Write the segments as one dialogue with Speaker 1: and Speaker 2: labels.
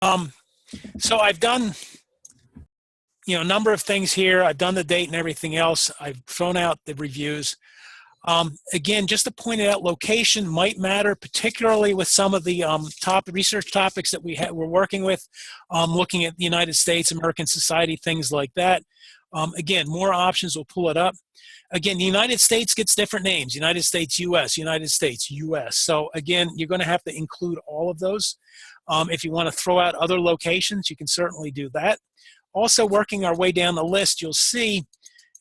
Speaker 1: Um, so I've done, a number of things here. I've done the date and everything else. I've thrown out the reviews. Again, just to point it out, location might matter, particularly with some of the top research topics that we're working with, looking at the United States, American society, things like that. Again, more options will pull it up. Again, the United States gets different names: United States, US, United States, US. So again, you're going to have to include all of those. If you want to throw out other locations, you can certainly do that. Also, working our way down the list, you'll see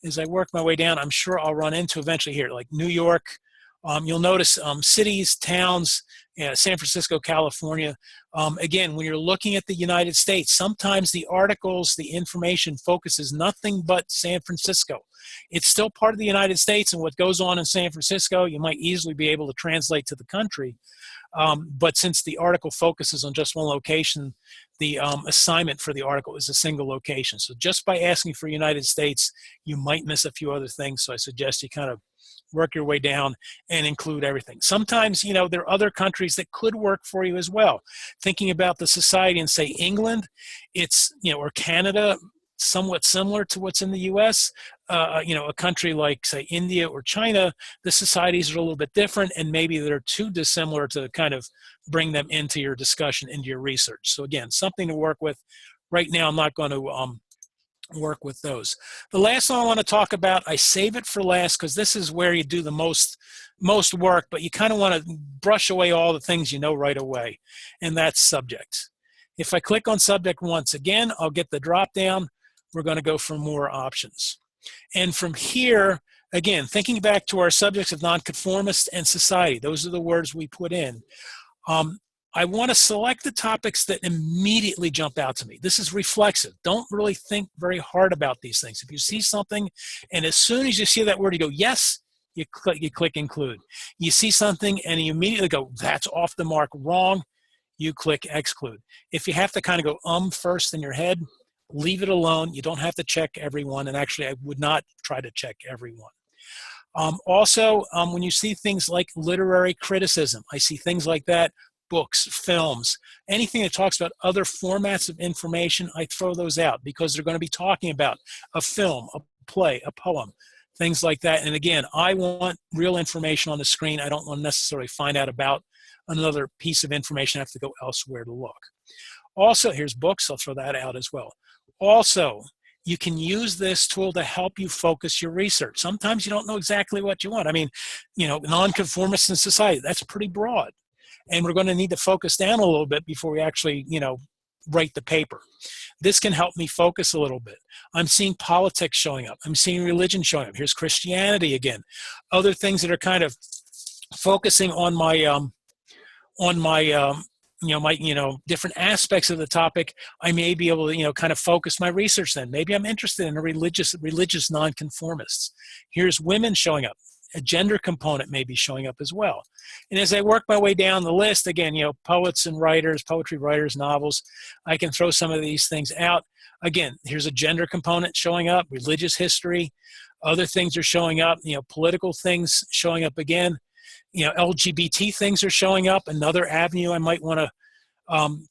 Speaker 1: as I work my way down, I'm sure I'll run into eventually here, like New York. You'll notice cities, towns, San Francisco, California. Again, when you're looking at the United States, sometimes the articles, the information focuses nothing but San Francisco. It's still part of the United States, and what goes on in San Francisco, you might easily be able to translate to the country. But since the article focuses on just one location, the assignment for the article is a single location. So just by asking for United States, you might miss a few other things. So I suggest you kind of work your way down and include everything. Sometimes, there are other countries that could work for you as well. Thinking about the society and say England, it's, or Canada, somewhat similar to what's in the US. A country like, say, India or China, the societies are a little bit different, and maybe they're too dissimilar to kind of bring them into your discussion, into your research. So again, something to work with. Right now, I'm not going to work with those. The last one I want to talk about, I save it for last because this is where you do the most work, but you kind of want to brush away all the things you know right away, and that's subjects. If I click on subject once again, I'll get the drop down. We're going to go for more options. And from here, again, thinking back to our subjects of nonconformist and society, those are the words we put in. I want to select the topics that immediately jump out to me. This is reflexive. Don't really think very hard about these things. If you see something, and as soon as you see that word, you go, yes, you click include. You see something, and you immediately go, that's off the mark, wrong, you click exclude. If you have to kind of go first in your head, leave it alone. You don't have to check everyone, and actually I would not try to check everyone. Also, when you see things like literary criticism, I see things like that, books, films, anything that talks about other formats of information, I throw those out because they're going to be talking about a film, a play, a poem, things like that. And again, I want real information on the screen. I don't want to necessarily find out about another piece of information. I have to go elsewhere to look. Also, here's books. I'll throw that out as well. Also, you can use this tool to help you focus your research. Sometimes you don't know exactly what you want. I mean, nonconformists in society, that's pretty broad. And we're going to need to focus down a little bit before we actually, write the paper. This can help me focus a little bit. I'm seeing politics showing up. I'm seeing religion showing up. Here's Christianity again. Other things that are kind of focusing on my different aspects of the topic. I may be able to, kind of focus my research then. Maybe I'm interested in a religious nonconformists. Here's women showing up. A gender component may be showing up as well. And as I work my way down the list, again, poets and writers, poetry writers, novels, I can throw some of these things out. Again, here's a gender component showing up, religious history, other things are showing up, political things showing up again. LGBT things are showing up, another avenue I might want to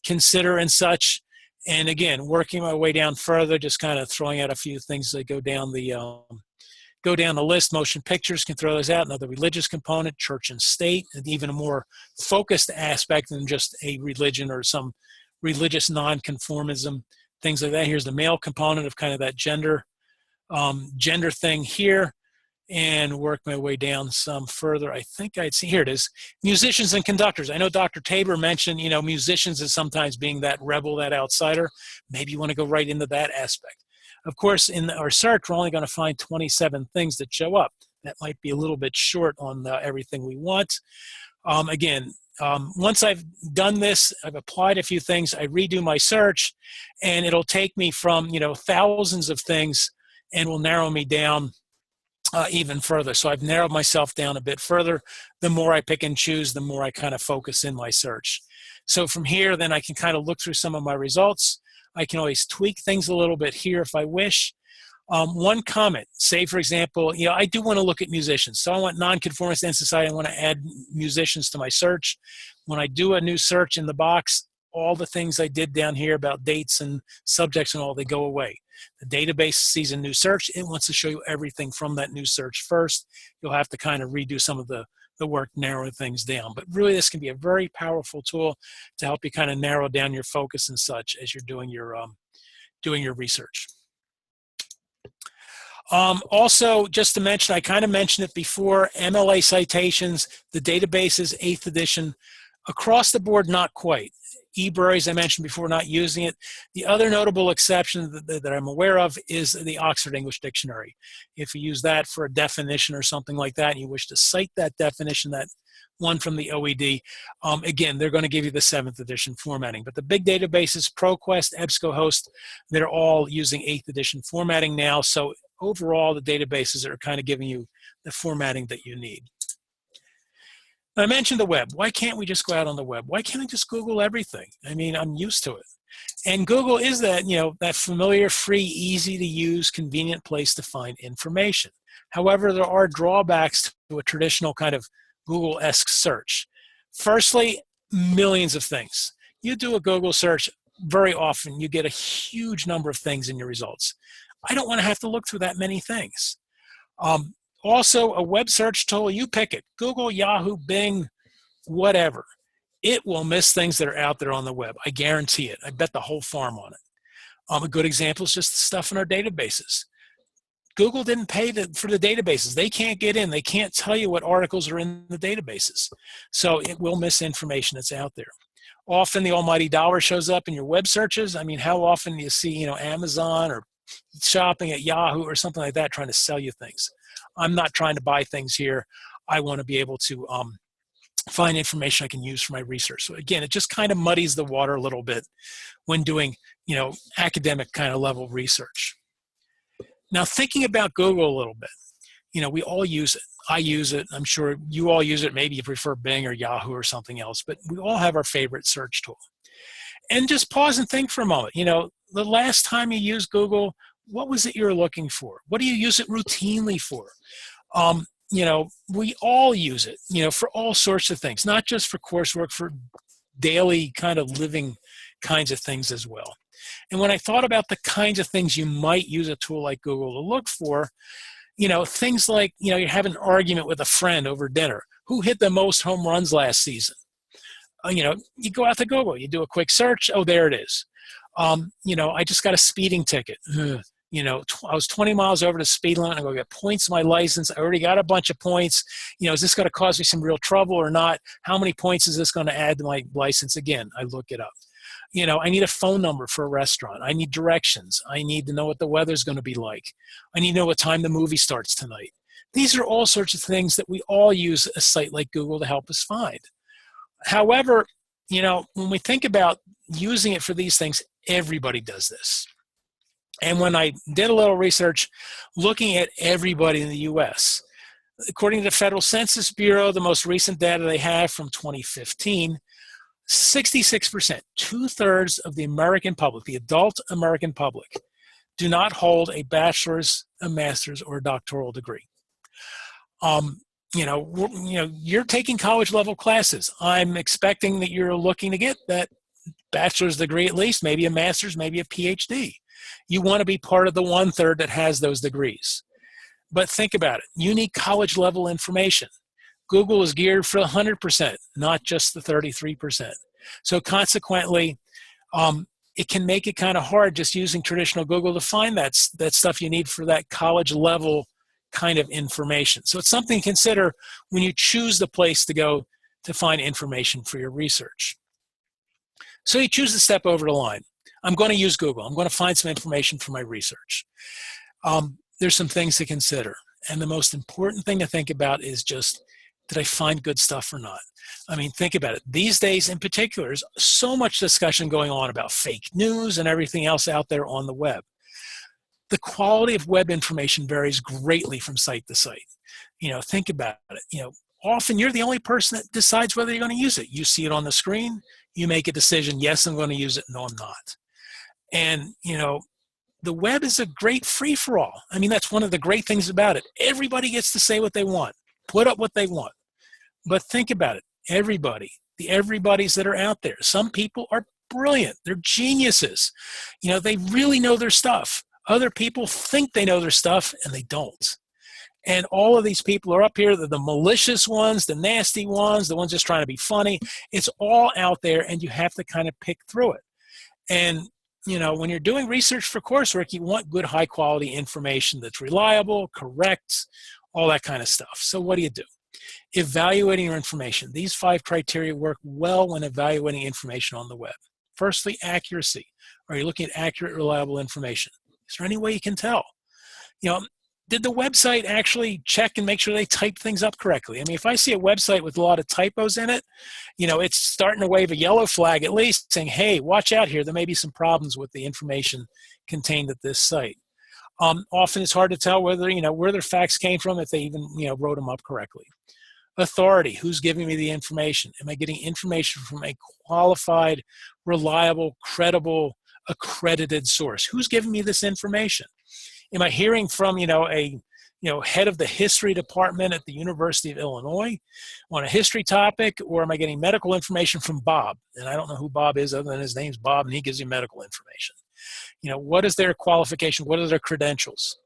Speaker 1: consider and such. And again, working my way down further, just kind of throwing out a few things that go down the list. Motion pictures, can throw those out. Another religious component, church and state, and even a more focused aspect than just a religion or some religious nonconformism, things like that. Here's the male component of kind of that gender thing here. And work my way down some further. I think I'd see, here it is, musicians and conductors. I know Dr. Tabor mentioned, musicians as sometimes being that rebel, that outsider. Maybe you want to go right into that aspect. Of course, in our search, we're only going to find 27 things that show up. That might be a little bit short on everything we want. Once I've done this, I've applied a few things, I redo my search, and it'll take me from, thousands of things and will narrow me down even further. So I've narrowed myself down a bit further. The more I pick and choose, the more I kind of focus in my search. So from here, then I can kind of look through some of my results. I can always tweak things a little bit here if I wish. One comment, say for example, I do want to look at musicians. So I want nonconformist and society. I want to add musicians to my search. When I do a new search in the box, all the things I did down here about dates and subjects and all, they go away. The database sees a new search. It wants to show you everything from that new search first. You'll have to kind of redo some of the work narrowing things down. But really, this can be a very powerful tool to help you kind of narrow down your focus and such as you're doing your research. Also, just to mention, I kind of mentioned it before, MLA citations, the databases, 8th edition, across the board, not quite. eBury, I mentioned before, not using it. The other notable exception that I'm aware of is the Oxford English Dictionary. If you use that for a definition or something like that, and you wish to cite that definition, that one from the OED, again, they're going to give you the 7th edition formatting. But the big databases, ProQuest, EBSCOhost, they're all using 8th edition formatting now. So overall, the databases are kind of giving you the formatting that you need. I mentioned the web. Why can't we just go out on the web? Why can't I just Google everything? I mean, I'm used to it. And Google is that, that familiar, free, easy to use, convenient place to find information. However, there are drawbacks to a traditional kind of Google-esque search. Firstly, millions of things. You do a Google search, very often you get a huge number of things in your results. I don't want to have to look through that many things. Also, a web search tool, you pick it, Google, Yahoo, Bing, whatever. It will miss things that are out there on the web. I guarantee it. I bet the whole farm on it. A good example is just the stuff in our databases. Google didn't pay for the databases. They can't get in. They can't tell you what articles are in the databases. So it will miss information that's out there. Often the almighty dollar shows up in your web searches. I mean, how often do you see, Amazon or shopping at Yahoo or something like that trying to sell you things? I'm not trying to buy things here. I want to be able to find information I can use for my research. So again, it just kind of muddies the water a little bit when doing, academic kind of level research. Now, thinking about Google a little bit, we all use it. I use it. I'm sure you all use it. Maybe you prefer Bing or Yahoo or something else, but we all have our favorite search tool. And just pause and think for a moment. The last time you used Google, what was it you were looking for? What do you use it routinely for? We all use it, for all sorts of things, not just for coursework, for daily kind of living kinds of things as well. And when I thought about the kinds of things you might use a tool like Google to look for, things like, you have an argument with a friend over dinner. Who hit the most home runs last season? You go out to Google, you do a quick search. Oh, there it is. I just got a speeding ticket. I was 20 miles over the speed limit. I'm going to get points on my license. I already got a bunch of points. Is this going to cause me some real trouble or not? How many points is this going to add to my license? Again, I look it up. I need a phone number for a restaurant. I need directions. I need to know what the weather's going to be like. I need to know what time the movie starts tonight. These are all sorts of things that we all use a site like Google to help us find. However, when we think about using it for these things, everybody does this. And when I did a little research looking at everybody in the U.S., according to the Federal Census Bureau, the most recent data they have from 2015, 66%, 2/3 of the American public, the adult American public, do not hold a bachelor's, a master's, or a doctoral degree. You're taking college level classes. I'm expecting that you're looking to get that bachelor's degree at least, maybe a master's, maybe a PhD. You want to be part of the 1/3 that has those degrees. But think about it. You need college level information. Google is geared for 100%, not just the 33%. So consequently, it can make it kind of hard just using traditional Google to find that stuff you need for that college level kind of information. So it's something to consider when you choose the place to go to find information for your research. So you choose to step over the line. I'm going to use Google. I'm going to find some information for my research. There's some things to consider. And the most important thing to think about is just, did I find good stuff or not? I mean, think about it. These days in particular, there's so much discussion going on about fake news and everything else out there on the web. The quality of web information varies greatly from site to site. Think about it. Often you're the only person that decides whether you're going to use it. You see it on the screen, you make a decision, yes, I'm going to use it, no, I'm not. And, the web is a great free-for-all. I mean, that's one of the great things about it. Everybody gets to say what they want, put up what they want. But think about it. The everybody's that are out there. Some people are brilliant. They're geniuses. You know, they really know their stuff. Other people think they know their stuff and they don't. And all of these people are up here, the malicious ones, the nasty ones, the ones just trying to be funny. It's all out there, and you have to kind of pick through it. And, you know, when you're doing research for coursework, you want good, high-quality information that's reliable, correct, all that kind of stuff. So what do you do? Evaluating your information. These 5 criteria work well when evaluating information on the web. Firstly, accuracy. Are you looking at accurate, reliable information? Is there any way you can tell? You know, did the website actually check and make sure they type things up correctly? I mean, if I see a website with a lot of typos in it, you know, it's starting to wave a yellow flag at least saying, hey, watch out here. There may be some problems with the information contained at this site. Often it's hard to tell whether, you know, where their facts came from, if they even, you know, wrote them up correctly. Authority, who's giving me the information? Am I getting information from a qualified, reliable, credible, accredited source? Who's giving me this information? Am I hearing from, you know, a head of the history department at the University of Illinois on a history topic, or am I getting medical information from Bob? And I don't know who Bob is other than his name's Bob, and he gives you medical information. You know, what is their qualification? What are their credentials?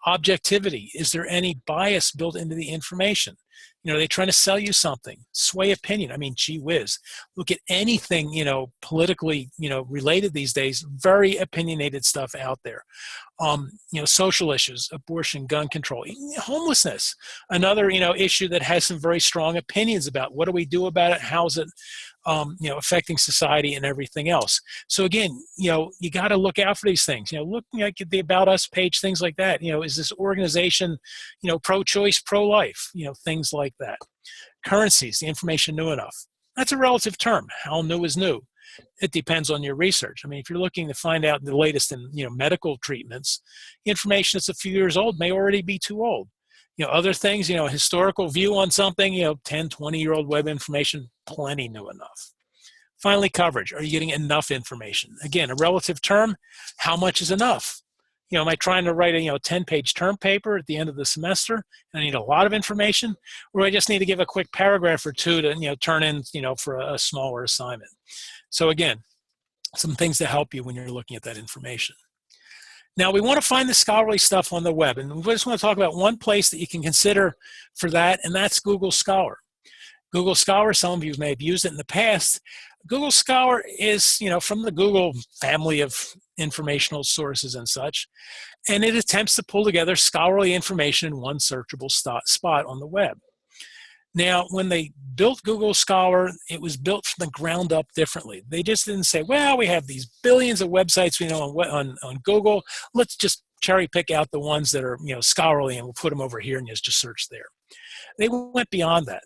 Speaker 1: Objectivity, is there any bias built into the information? You know, are they trying to sell you something? Sway opinion, I mean, gee whiz. Look at anything, you know, politically, you know, related these days, very opinionated stuff out there. You know, social issues, abortion, gun control, homelessness, another, you know, issue that has some very strong opinions about what do we do about it, how's it, you know, affecting society and everything else. So again, you know, you got to look out for these things. You know, looking at the About Us page, things like that. You know, is this organization, you know, pro-choice, pro-life? You know, things like that. Currencies, the information new enough? That's a relative term. How new is new? It depends on your research. I mean, if you're looking to find out the latest in, you know, medical treatments, information that's a few years old may already be too old. You know, other things, you know, historical view on something, you know, 10, 20-year-old web information, plenty new enough. Finally, coverage. Are you getting enough information? Again, a relative term, how much is enough? You know, am I trying to write a, you know, 10-page term paper at the end of the semester and I need a lot of information, or do I just need to give a quick paragraph or two to, you know, turn in, you know, for a smaller assignment? So again, some things to help you when you're looking at that information. Now, we want to find the scholarly stuff on the web, and we just want to talk about one place that you can consider for that, and that's Google Scholar. Google Scholar, some of you may have used it in the past. Google Scholar is, you know, from the Google family of informational sources and such, and it attempts to pull together scholarly information in one searchable spot on the web. Now, when they built Google Scholar, it was built from the ground up differently. They just didn't say, well, we have these billions of websites we know on Google. Let's just cherry pick out the ones that are, you know, scholarly, and we'll put them over here and just search there. They went beyond that.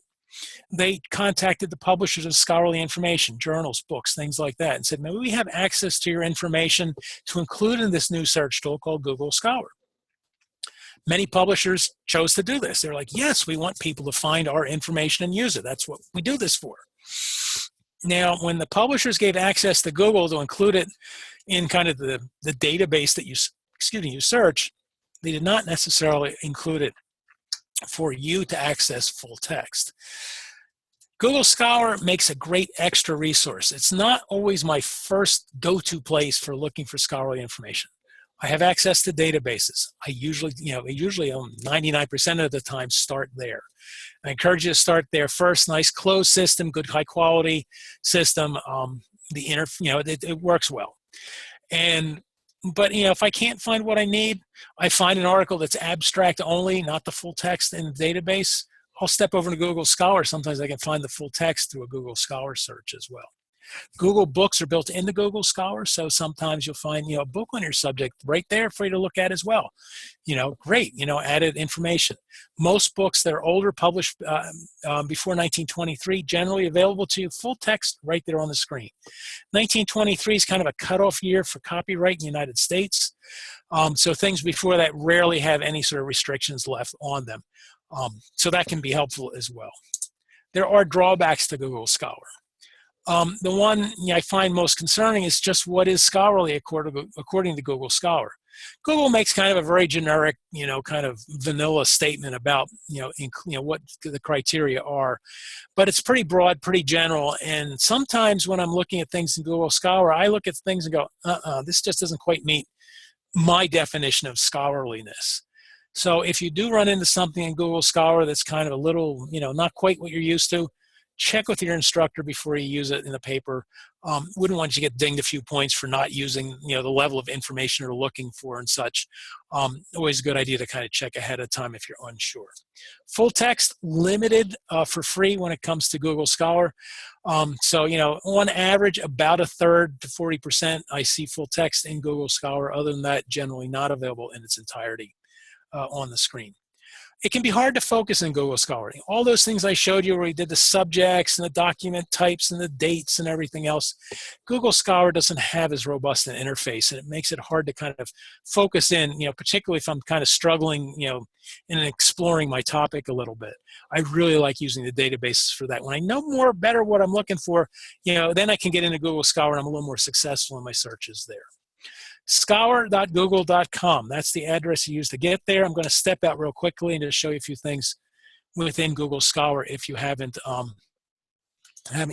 Speaker 1: They contacted the publishers of scholarly information, journals, books, things like that, and said, maybe we have access to your information to include in this new search tool called Google Scholar. Many publishers chose to do this. They're like, yes, we want people to find our information and use it. That's what we do this for. Now, when the publishers gave access to Google to include it in kind of the database that you search, they did not necessarily include it for you to access full text. Google Scholar makes a great extra resource. It's not always my first go-to place for looking for scholarly information. I have access to databases. I usually 99% of the time start there. I encourage you to start there first. Nice closed system, good high quality system. It works well. But if I can't find what I need, I find an article that's abstract only, not the full text in the database. I'll step over to Google Scholar. Sometimes I can find the full text through a Google Scholar search as well. Google Books are built into Google Scholar, so sometimes you'll find a book on your subject right there for you to look at as well. Great, added information. Most books that are older, published before 1923, generally available to you full text right there on the screen. 1923 is kind of a cutoff year for copyright in the United States, so things before that rarely have any sort of restrictions left on them. So that can be helpful as well. There are drawbacks to Google Scholar. The one I find most concerning is just what is scholarly according to Google Scholar. Google makes kind of a very generic, kind of vanilla statement about, what the criteria are, but it's pretty broad, pretty general. And sometimes when I'm looking at things in Google Scholar, I look at things and go, this just doesn't quite meet my definition of scholarliness. So if you do run into something in Google Scholar that's kind of a little, not quite what you're used to, check with your instructor before you use it in the paper. Wouldn't want you to get dinged a few points for not using, the level of information you're looking for and such. Always a good idea to kind of check ahead of time if you're unsure. Full text, limited for free when it comes to Google Scholar. So, on average, about 1/3 to 40% I see full text in Google Scholar. Other than that, generally not available in its entirety on the screen. It can be hard to focus in Google Scholar. All those things I showed you where we did the subjects and the document types and the dates and everything else, Google Scholar doesn't have as robust an interface, and it makes it hard to kind of focus in, particularly if I'm kind of struggling, in exploring my topic a little bit. I really like using the databases for that. When I know better what I'm looking for, then I can get into Google Scholar and I'm a little more successful in my searches there. Scholar.google.com. That's the address you use to get there. I'm going to step out real quickly and just show you a few things within Google Scholar if you haven't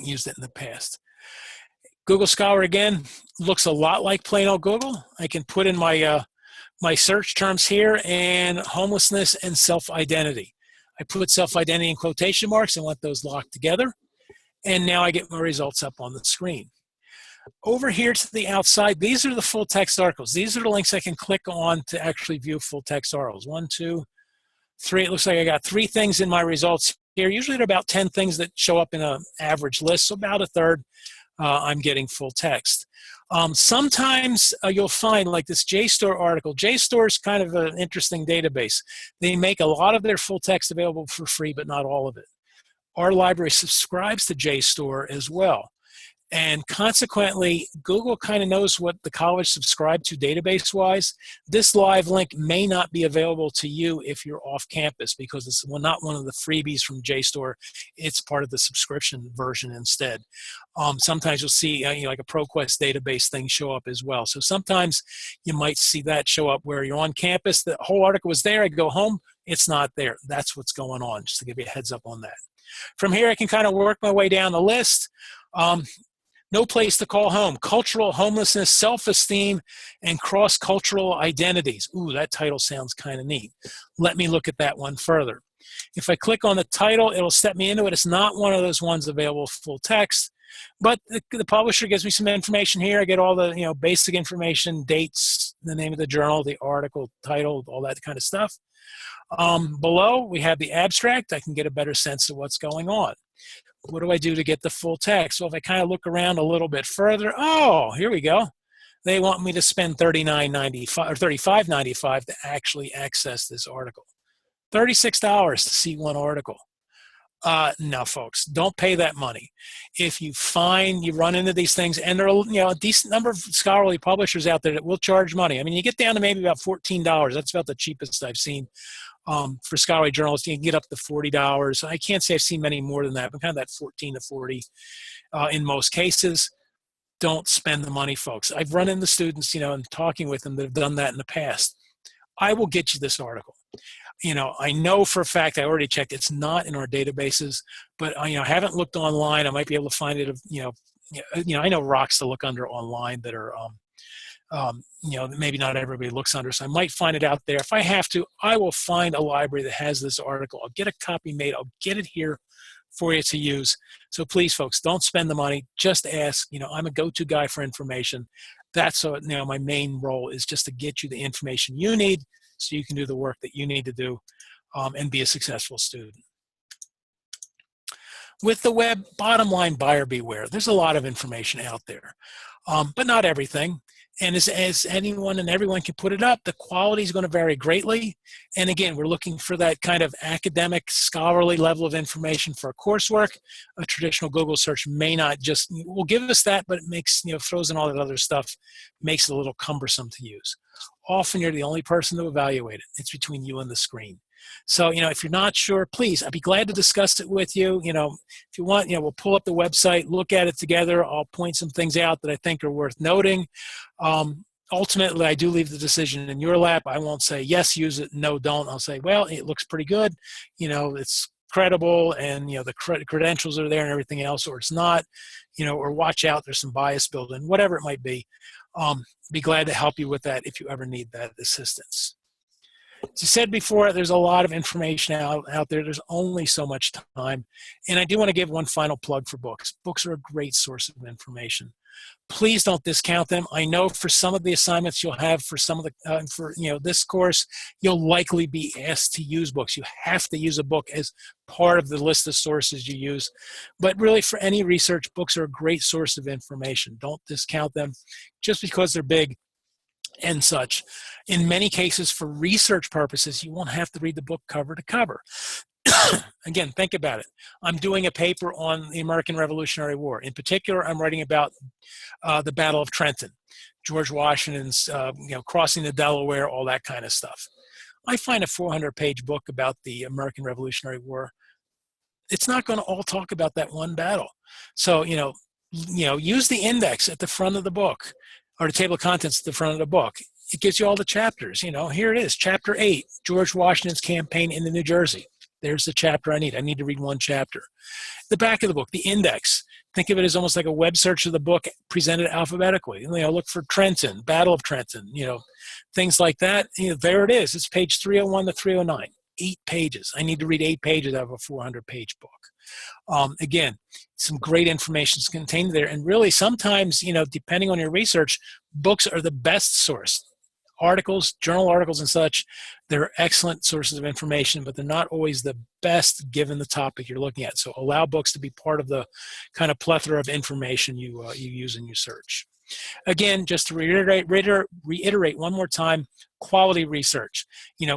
Speaker 1: used it in the past. Google Scholar, again, looks a lot like plain old Google. I can put in my my search terms here, and homelessness and self-identity. I put self-identity in quotation marks and want those locked together. And now I get my results up on the screen. Over here to the outside, these are the full text articles. These are the links I can click on to actually view full text articles. 1, 2, 3. It looks like I got 3 things in my results here. Usually there are about 10 things that show up in an average list, so about 1/3 I'm getting full text. Sometimes you'll find like this JSTOR article. JSTOR is kind of an interesting database. They make a lot of their full text available for free, but not all of it. Our library subscribes to JSTOR as well. And consequently, Google kind of knows what the college subscribed to database-wise. This live link may not be available to you if you're off campus because it's not one of the freebies from JSTOR. It's part of the subscription version instead. Sometimes you'll see like a ProQuest database thing show up as well. So sometimes you might see that show up where you're on campus. The whole article was there. I go home. It's not there. That's what's going on, just to give you a heads up on that. From here, I can kind of work my way down the list. No place to call home, cultural homelessness, self-esteem, and cross-cultural identities. Ooh, that title sounds kind of neat. Let me look at that one further. If I click on the title, it'll step me into it. It's not one of those ones available full text, but the publisher gives me some information here. I get all the basic information, dates, the name of the journal, the article, title, all that kind of stuff. Below, we have the abstract. I can get a better sense of what's going on. What do I do to get the full text? Well, if I kind of look around a little bit further, oh, here we go. They want me to spend $39.95 or $35.95 to actually access this article. $36 to see one article. No, folks, don't pay that money. If you run into these things, and there are a decent number of scholarly publishers out there that will charge money. I mean, you get down to maybe about $14. That's about the cheapest I've seen. For scholarly journals, you can get up to $40. I can't say I've seen many more than that, but kind of that 14 to 40 in most cases. Don't spend the money, folks. I've run into students, and talking with them that have done that in the past. I will get you this article. I know for a fact, I already checked, it's not in our databases, but I haven't looked online. I might be able to find it, I know rocks to look under online that are, maybe not everybody looks under, so I might find it out there. If I have to, I will find a library that has this article. I'll get a copy made. I'll get it here for you to use. So please, folks, don't spend the money. Just ask. I'm a go-to guy for information. That's my main role is just to get you the information you need so you can do the work that you need to do and be a successful student. With the web, bottom line, buyer beware. There's a lot of information out there, but not everything. And as anyone and everyone can put it up, the quality is going to vary greatly. And again, we're looking for that kind of academic, scholarly level of information for coursework. A traditional Google search may not will give us that, but it makes, throws in all that other stuff, makes it a little cumbersome to use. Often you're the only person to evaluate it. It's between you and the screen. So, if you're not sure, please, I'd be glad to discuss it with you. If you want, we'll pull up the website, look at it together. I'll point some things out that I think are worth noting. Ultimately, I do leave the decision in your lap. I won't say, yes, use it, no, don't. I'll say, well, it looks pretty good. It's credible, and the credentials are there and everything else, or it's not, or watch out, there's some bias built in, whatever it might be. Be glad to help you with that if you ever need that assistance. As I said before, there's a lot of information out there. There's only so much time. And I do want to give one final plug for books. Books are a great source of information. Please don't discount them. I know for some of the assignments you'll have for some of the, this course, you'll likely be asked to use books. You have to use a book as part of the list of sources you use. But really, for any research, books are a great source of information. Don't discount them just because they're big and such. In many cases, for research purposes, you won't have to read the book cover to cover. Again, think about it. I'm doing a paper on the American Revolutionary War. In particular, I'm writing about the Battle of Trenton, George Washington's, crossing the Delaware, all that kind of stuff. I find a 400-page book about the American Revolutionary War. It's not going to all talk about that one battle. So, use the index at the front of the book, or the table of contents at the front of the book. It gives you all the chapters. Here it is, Chapter 8, George Washington's campaign into New Jersey. There's the chapter I need. I need to read one chapter. The back of the book, the index. Think of it as almost like a web search of the book presented alphabetically. Look for Trenton, Battle of Trenton, things like that. There it is. It's page 301 to 309. 8 pages. I need to read 8 pages out of a 400-page book. Again, some great information is contained there. And really, sometimes, depending on your research, books are the best source. Articles, journal articles and such, they're excellent sources of information, but they're not always the best given the topic you're looking at. So allow books to be part of the kind of plethora of information you use in your search. Again, just to reiterate one more time, quality research.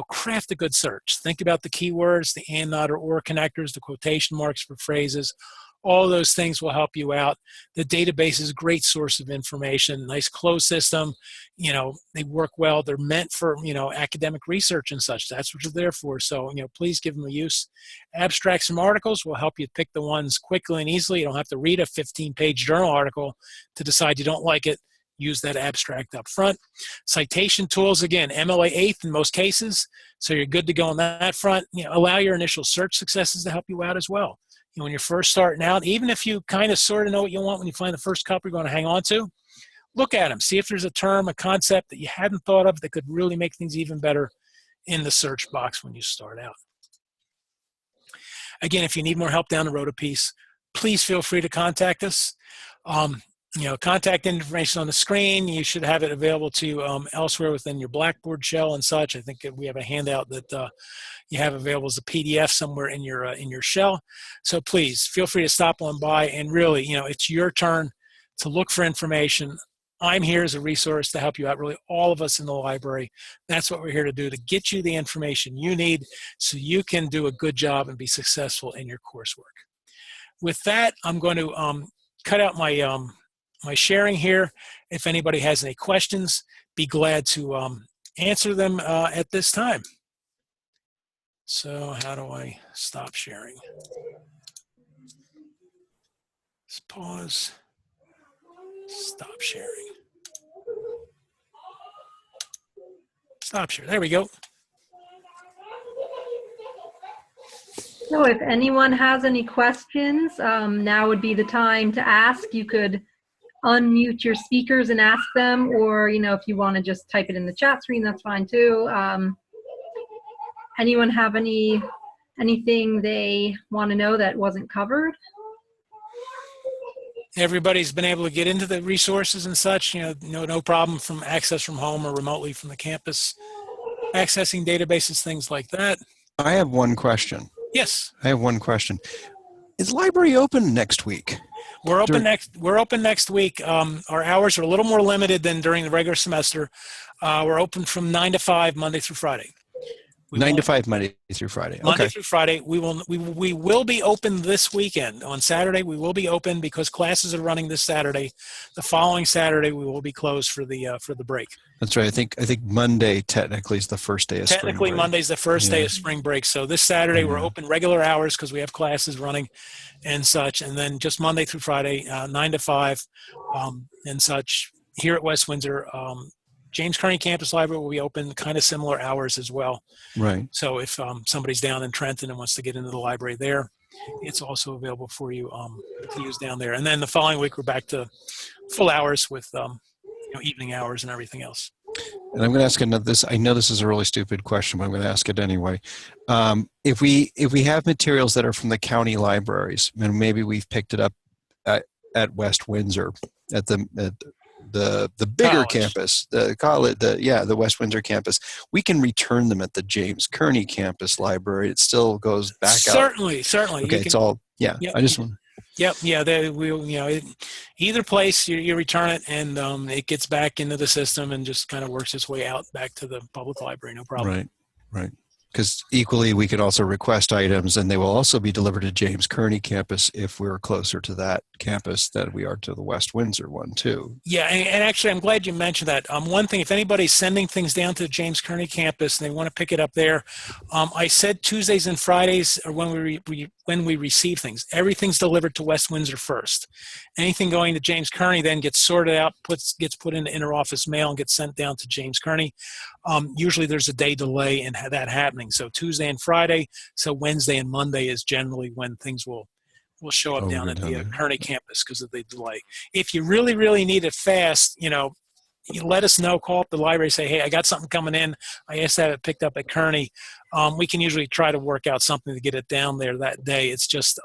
Speaker 1: Craft a good search. Think about the keywords, the and, not, or connectors, the quotation marks for phrases. All those things will help you out. The database is a great source of information, nice closed system. They work well. They're meant for, academic research and such. That's what they're there for. So, please give them a use. Abstracts from articles will help you pick the ones quickly and easily. You don't have to read a 15-page journal article to decide you don't like it. Use that abstract up front. Citation tools, again, MLA 8th in most cases. So you're good to go on that front. Allow your initial search successes to help you out as well. When you're first starting out, even if you kind of sort of know what you want when you find the first couple you're going to hang on to, look at them. See if there's a term, a concept that you hadn't thought of that could really make things even better in the search box when you start out. Again, if you need more help down the road a piece, please feel free to contact us. Contact information on the screen. You should have it available to you elsewhere within your Blackboard shell and such. I think we have a handout that you have available as a PDF somewhere in your shell. So please feel free to stop on by, and really, it's your turn to look for information. I'm here as a resource to help you out, really all of us in the library. That's what we're here to do, to get you the information you need so you can do a good job and be successful in your coursework. With that, I'm going to cut out my sharing here. If anybody has any questions, be glad to answer them at this time. So how do I stop sharing? Let's pause, stop sharing. Stop sharing, there we go.
Speaker 2: So if anyone has any questions, now would be the time to ask. You could unmute your speakers and ask them, or if you want to just type it in the chat screen, that's fine too. Anyone have anything they want to know that wasn't covered?
Speaker 1: Everybody's been able to get into the resources and such, no problem from access from home or remotely from the campus, accessing databases, things like that.
Speaker 3: I have one question.
Speaker 1: Yes.
Speaker 3: I have one question. Is library open next week?
Speaker 1: We're open next week. Our hours are a little more limited than during the regular semester. We're open from 9 to 5, Monday through Friday.
Speaker 3: 9 to
Speaker 1: won't-
Speaker 3: 5 Monday through Friday.
Speaker 1: Monday
Speaker 3: Okay.
Speaker 1: through Friday. We will be open this weekend. On Saturday, we will be open because classes are running this Saturday. The following Saturday, we will be closed for the break.
Speaker 3: That's right. I think Monday technically is the first day of spring
Speaker 1: Technically,
Speaker 3: break.
Speaker 1: Monday's the first day
Speaker 3: Yeah.
Speaker 1: of spring break. So this Saturday, we're
Speaker 3: Yeah.
Speaker 1: open regular hours because we have classes running and such. And then just Monday through Friday, 9 to 5 and such here at West Windsor. James Kearney Campus Library will be open kind of similar hours as well.
Speaker 3: Right.
Speaker 1: So if somebody's down in Trenton and wants to get into the library there, it's also available for you to use down there. And then the following week, we're back to full hours with evening hours and everything else.
Speaker 3: And I'm going to ask another. I know this is a really stupid question, but I'm going to ask it anyway. If we have materials that are from the county libraries, and maybe we've picked it up at West Windsor at the bigger
Speaker 1: College.
Speaker 3: campus, the college, the West Windsor campus, we can return them at the James Kearney campus library. It still goes back out.
Speaker 1: Certainly.
Speaker 3: Okay, it's all. Yeah,
Speaker 1: Yep.
Speaker 3: I just want.
Speaker 1: Yep. Yeah. Either place you return it and it gets back into the system and just kind of works its way out back to the public library. No problem.
Speaker 3: Right. Because equally, we can also request items, and they will also be delivered to James Kearney campus if we're closer to that campus than we are to the West Windsor one, too.
Speaker 1: Yeah, and actually, I'm glad you mentioned that. One thing, if anybody's sending things down to the James Kearney campus and they want to pick it up there, I said Tuesdays and Fridays are when we receive things. Everything's delivered to West Windsor first. Anything going to James Kearney then gets sorted out, gets put into interoffice mail, and gets sent down to James Kearney. Usually, there's a day delay in that happening. So Tuesday and Friday. So Wednesday and Monday is generally when things will show up down at the Kearney campus because of the delay. If you really, really need it fast, you let us know, call up the library, say, hey, I got something coming in. I asked to have it picked up at Kearney. We can usually try to work out something to get it down there that day. It's just,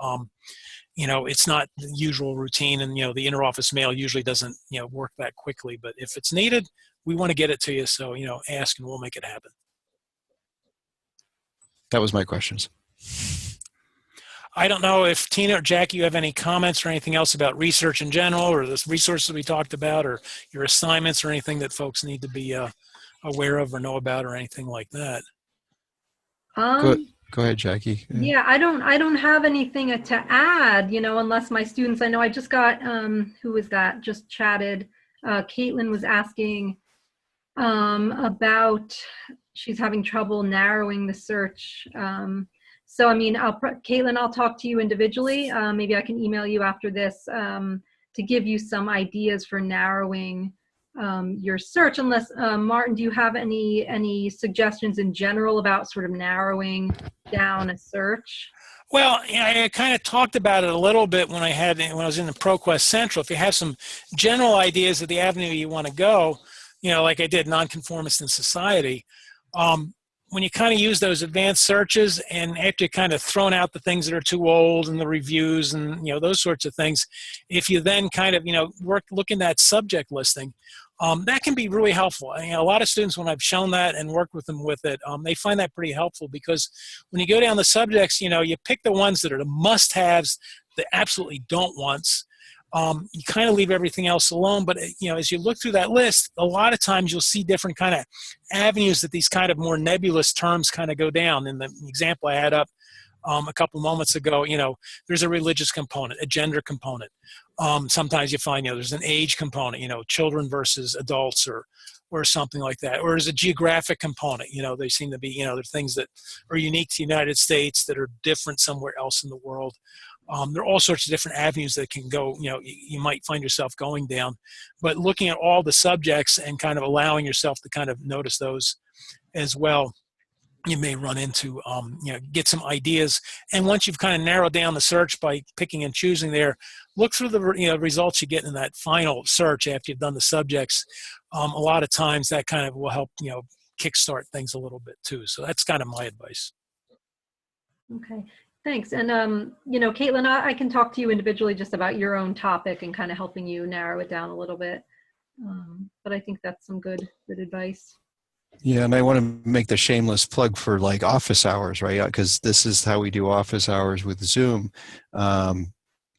Speaker 1: it's not the usual routine, and, the interoffice mail usually doesn't, work that quickly. But if it's needed, we want to get it to you. So, ask and we'll make it happen.
Speaker 3: That was my questions.
Speaker 1: I don't know if Tina or Jackie, you have any comments or anything else about research in general, or the resources we talked about, or your assignments, or anything that folks need to be aware of or know about, or anything like that.
Speaker 3: Go ahead, Jackie.
Speaker 2: Yeah, I don't have anything to add, unless my students, I know I just got, who was that, just chatted. Caitlin was asking about, she's having trouble narrowing the search. So, Caitlin, I'll talk to you individually. Maybe I can email you after this to give you some ideas for narrowing your search. Unless, Martin, do you have any suggestions in general about sort of narrowing down a search?
Speaker 1: Well, I kind of talked about it a little bit when I was in the ProQuest Central. If you have some general ideas of the avenue you want to go, like I did, nonconformist in society, when you kind of use those advanced searches, and after you kind of thrown out the things that are too old and the reviews and those sorts of things, if you then kind of look in that subject listing, that can be really helpful. A lot of students, when I've shown that and worked with them with it, they find that pretty helpful, because when you go down the subjects, you pick the ones that are the must-haves, the absolutely don't wants. You kind of leave everything else alone. But, as you look through that list, a lot of times you'll see different kind of avenues that these kind of more nebulous terms kind of go down. In the example I had up a couple moments ago, there's a religious component, a gender component. Sometimes you find, there's an age component, children versus adults, or something like that. Or there's a geographic component. They seem to be, there are things that are unique to the United States that are different somewhere else in the world. There are all sorts of different avenues that can go, you might find yourself going down. But looking at all the subjects and kind of allowing yourself to kind of notice those as well, you may run into, get some ideas. And once you've kind of narrowed down the search by picking and choosing there, look through the results you get in that final search after you've done the subjects. A lot of times that kind of will help, kickstart things a little bit too. So that's kind of my advice.
Speaker 2: Okay. Thanks. And, Caitlin, I can talk to you individually just about your own topic and kind of helping you narrow it down a little bit. But I think that's some good advice.
Speaker 3: Yeah, and I want to make the shameless plug for like office hours, right? Because this is how we do office hours with Zoom.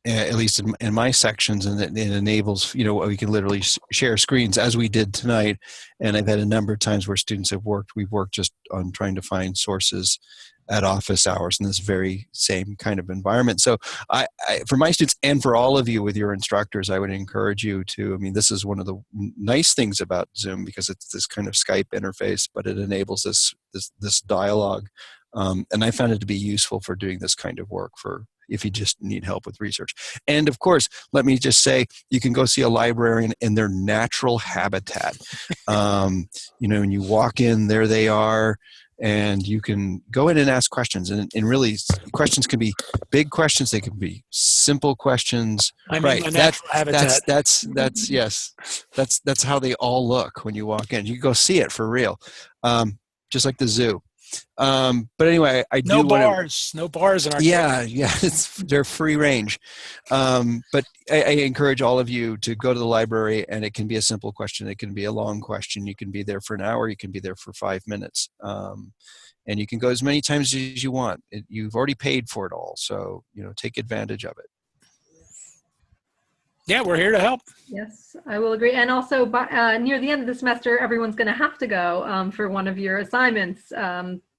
Speaker 3: at least in my sections, and it enables, we can literally share screens as we did tonight. And I've had a number of times where students we've worked just on trying to find sources at office hours in this very same kind of environment. So I for my students and for all of you with your instructors, I would encourage you to, this is one of the nice things about Zoom, because it's this kind of Skype interface, but it enables this dialogue. And I found it to be useful for doing this kind of work if you just need help with research. And of course, let me just say, you can go see a librarian in their natural habitat. When you walk in, there they are, and you can go in and ask questions. And really, questions can be big questions. They can be simple questions.
Speaker 1: I'm
Speaker 3: right.
Speaker 1: in my natural habitat.
Speaker 3: That's yes. That's how they all look when you walk in. You can go see it for real. Just like the zoo. But anyway,
Speaker 1: no bars in our
Speaker 3: yeah, they're free range. But I encourage all of you to go to the library, and it can be a simple question, it can be a long question, you can be there for an hour, you can be there for 5 minutes, and you can go as many times as you want. You've already paid for it all, so take advantage of it.
Speaker 1: Yeah, we're here to help.
Speaker 2: Yes, I will agree. And also, near the end of the semester, everyone's going to have to go for one of your assignments.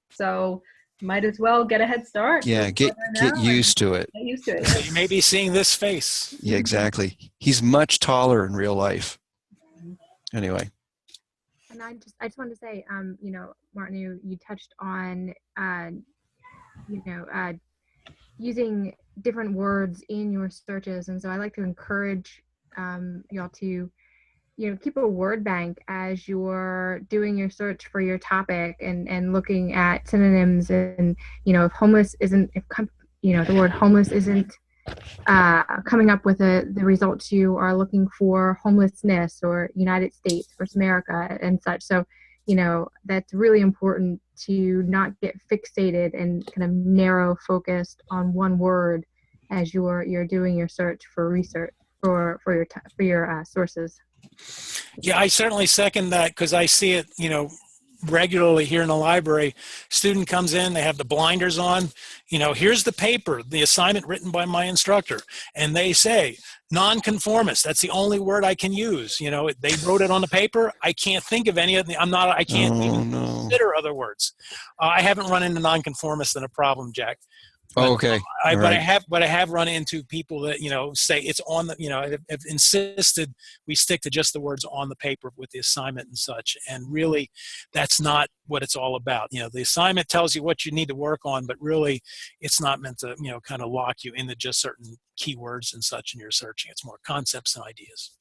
Speaker 2: So might as well get a head start.
Speaker 3: Yeah, get used to it.
Speaker 2: Get used to it.
Speaker 1: So you may be seeing this face.
Speaker 3: Yeah, exactly. He's much taller in real life. Anyway.
Speaker 4: And I just wanted to say, Martin, you touched on, using different words in your searches, and so I like to encourage y'all to keep a word bank as you're doing your search for your topic, and looking at synonyms, and if homeless isn't, the word homeless isn't coming up with the results you are looking for, homelessness or United States versus America and such. So that's really important to not get fixated and kind of narrow focused on one word as you're doing your search for research for your sources.
Speaker 1: Yeah, I certainly second that, because I see it, regularly here in the library. Student comes in, they have the blinders on, here's the paper, the assignment written by my instructor, and they say nonconformist. That's the only word I can use. They wrote it on the paper. I can't think of any of the, I can't even consider other words. I haven't run into nonconformist in a problem, Jack. But,
Speaker 3: okay.
Speaker 1: But I have run into people that say it's on the have insisted we stick to just the words on the paper with the assignment and such, and really that's not what it's all about. The assignment tells you what you need to work on, but really it's not meant to kind of lock you into just certain keywords and such in your searching. It's more concepts and ideas.